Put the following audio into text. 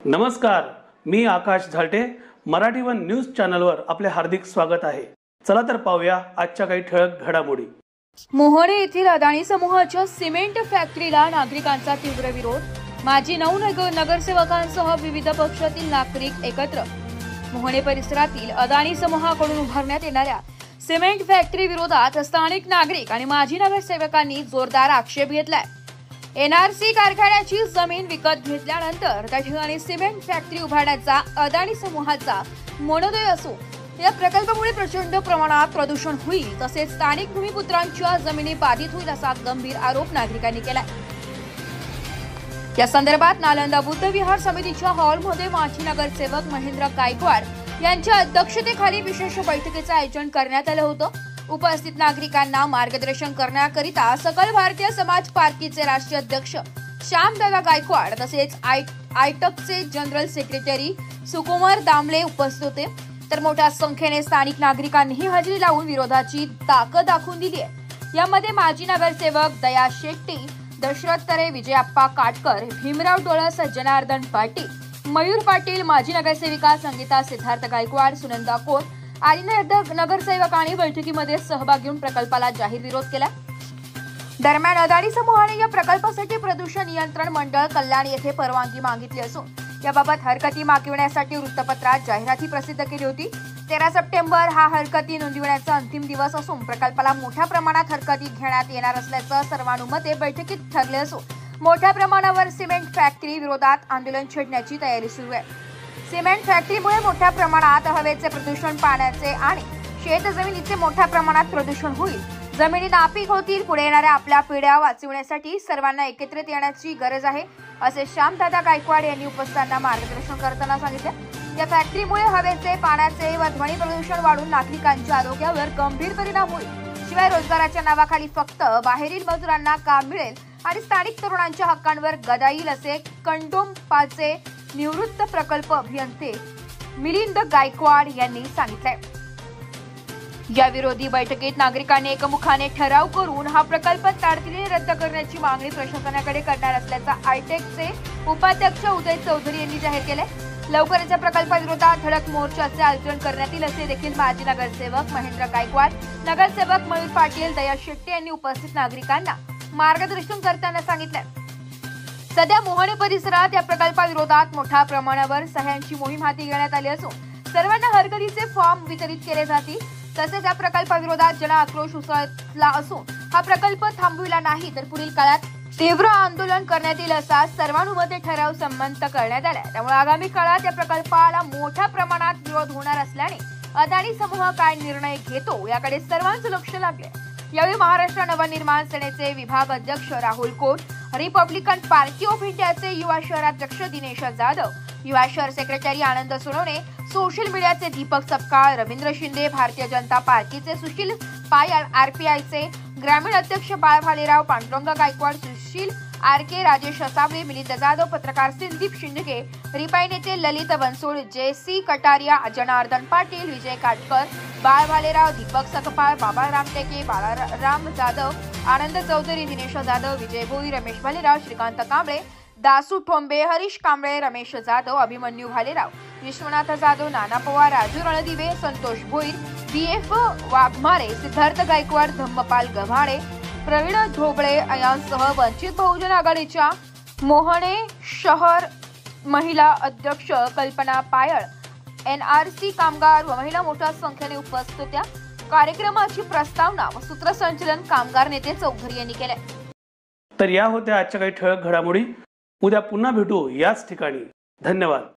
नमस्कार, मी आकाश झालटे. Marathi one news चॅनलवर आपले हार्दिक स्वागत आहे. चला तर पाहूया आजच्या काही ठळक घडामोडी. मोहणे येथील अदानी समूहाच्या सिमेंट फॅक्टरीला नागरिकांचा तीव्र विरोध. माजी 9 नगरसेवकांसह विविध पक्षातील नागरिक एकत्र. मोहणे परिसरातील अदानी समूहाकडून उभारण्यात येणाऱ्या सिमेंट फॅक्टरी विरोधात स्थानिक नागरिक आणि माजी नगरसेवकांनी जोरदार आक्षेप घेतलाय. एनआरसी कारखान्याची जमीन विकत घेतल्यानंतर त्या ठिकाणी सिमेंट फॅक्टरी उभारण्याचा अदानी समूहाचा मनोदय असून या प्रकल्पामुळे प्रचंड प्रमाणात प्रदूषण होईल, तसेच स्थानिक भूमिपुत्रांच्या जमिनी बाधित होईल असा गंभीर आरोप नागरिकांनी केलाय. या संदर्भात नालंदा बुद्ध विहार समितीच्या हॉलमध्ये माजी नगरसेवक महेंद्र गायकवाड यांच्या अध्यक्षतेखाली विशेष बैठकीचे आयोजन करण्यात आलं होतं. उपस्थित नागरिकांना मार्गदर्शन करण्याकरिता सकल भारतीय समाज पार्टीचे राष्ट्रीय अध्यक्ष श्यामदादा गायकवाड तसेच आयटकचे जनरल सेक्रेटरी सुकुमार दामले उपस्थित होते. तर मोठ्या संख्येने स्थानिक नागरिकांनीही हजेरी लावून विरोधाची ताकद दाखवून दिली आहे. यामध्ये माजी नगरसेवक दया शेट्टी, दशरथ तरे, विजयाप्पा काटकर, भीमराव डोळस, जनार्दन पाटील, मयूर पाटील, माजी नगरसेविका संगीता सिद्धार्थ गायकवाड, सुनंदा कोर आणि नगरसेवकांनी बैठकीमध्ये सहभाग घेऊन प्रकल्पाला जाहीर विरोध केला. दरम्यान अदानी समूहाने या प्रकल्पासाठी प्रदूषण नियंत्रण मंडळ कल्याण येथे परवानगी मागितली असून याबाबत हरकती मागविण्यासाठी वृत्तपत्रात जाहिराती प्रसिद्ध केली होती. 13 सप्टेंबर हा हरकती नोंदविण्याचा अंतिम दिवस असून प्रकल्पाला मोठ्या प्रमाणात हरकती घेण्यात येणार असल्याचं सर्वानुमते बैठकीत ठरले असून मोठ्या प्रमाणावर सिमेंट फॅक्टरी विरोधात आंदोलन छेडण्याची तयारी सुरू आहे. सिमेंट फॅक्टरीमुळे मोठ्या प्रमाणात हवेचे प्रदूषण, पाण्याचे आणि शेतजमिनीचे मोठ्या प्रमाणात प्रदूषण होईल. जमिनी नापीक होतील. पुढे येणाऱ्या आपल्या पिढ्या वाचविण्यासाठी सर्वांना एकत्रित येण्याची गरज आहे, असे श्यामदादा गायकवाड यांनी उपस्थितांना मार्गदर्शन करताना सांगितले. या फॅक्टरीमुळे हवेचे, पाण्याचे व ध्वनी प्रदूषण वाढून नागरिकांच्या आरोग्यावर गंभीर परिणाम होईल. शिवाय रोजगाराच्या नावाखाली फक्त बाहेरील मजुरांना काम मिळेल आणि स्थानिक तरुणांच्या हक्कांवर गदा येईल, असे कंडोमपाचे निवृत्त प्रकल्प अभियंते मिलिंद गायकवाड यांनी सांगितले. या विरोधी बैठकीत नागरिकांनी एकमुखाने ठराव करून हा प्रकल्प तातडीने रद्द करण्याची मागणी प्रशासनाकडे करणार असल्याचा आयटेकचे उपाध्यक्ष उदय चौधरी यांनी जाहीर केले. लवकरच या प्रकल्पाविरोधात धडक मोर्चाचे आयोजन करण्यात येईल, असे देखील माजी नगरसेवक महेंद्र गायकवाड, नगरसेवक मयूर पाटील, दया शेट्टी यांनी उपस्थित नागरिकांना मार्गदर्शन करताना सांगितले. सध्या मोहणे परिसरात या प्रकल्पाविरोधात मोठ्या प्रमाणावर सह्यांची मोहीम हाती घेण्यात आली असून सर्वांना हरकतीचे फॉर्म वितरित केले जातील. तसेच या प्रकल्पाविरोधात जन आक्रोश उसळला असून हा प्रकल्प थांबविला नाही तर पुढील काळात तीव्र आंदोलन करण्यात येईल, असा सर्वानुमते ठराव संमत करण्यात आला. त्यामुळे आगामी काळात या प्रकल्पाला मोठ्या प्रमाणात विरोध होणार असल्याने अदानी समूह काय निर्णय घेतो याकडे सर्वांचं लक्ष लागले. यावेळी महाराष्ट्र नवनिर्माण सेनेचे विभाग अध्यक्ष Rahul Kot, Republican Party of इंडियाचे युवा शहराध्यक्ष दिनेश जाधव, युवा शहर सेक्रेटरी आनंद सोनवणे, सोशल मीडियाचे दीपक सपकाळ, रवींद्र शिंदे, भारतीय जनता पार्टीचे सुशील पायल, आरपीआयचे ग्रामीण अध्यक्ष बाळ भालेराव, पांडुरंग गायकवाड, सुशील आरके, राजेश असावले, मिलिंद जाधव, पत्रकार संदीप शिंदे, रिपाई नेते ललित बनसोड, जेसी कटारिया, जनार्दन पाटील, विजय काटकर, बाळ भालेराव, दीपक सकपाळ, बाबाराम टेके, बाळाराम जाधव, आनंद चौधरी, दिनेश जाधव, विजय भोई, रमेश भालेराव, श्रीकांत कांबळे, दासू ठोंबे, हरीश कांबळे, रमेश जाधव, अभिमन्यू भालेराव, विश्वनाथ जाधव, नाना पवार, राजू रणदिवे, संतोष भोईर, बीएफ वाघमारे, सिद्धार्थ गायकवाड, धम्मपाल गव्हाणे, प्रवीण ढोबळे यांसह वंचित बहुजन आघाडीच्या मोहणे शहर महिला अध्यक्ष कल्पना पायळ, एनआरसी कामगार व महिला मोठ्या संख्येने उपस्थित होत्या. कार्यक्रमाची प्रस्तावना व सूत्रसंचालन कामगार नेते चौधरी यांनी केले. तर या होत्या आजच्या काही ठळक घडामोडी. उद्या पुन्हा भेटू याच ठिकाणी. धन्यवाद.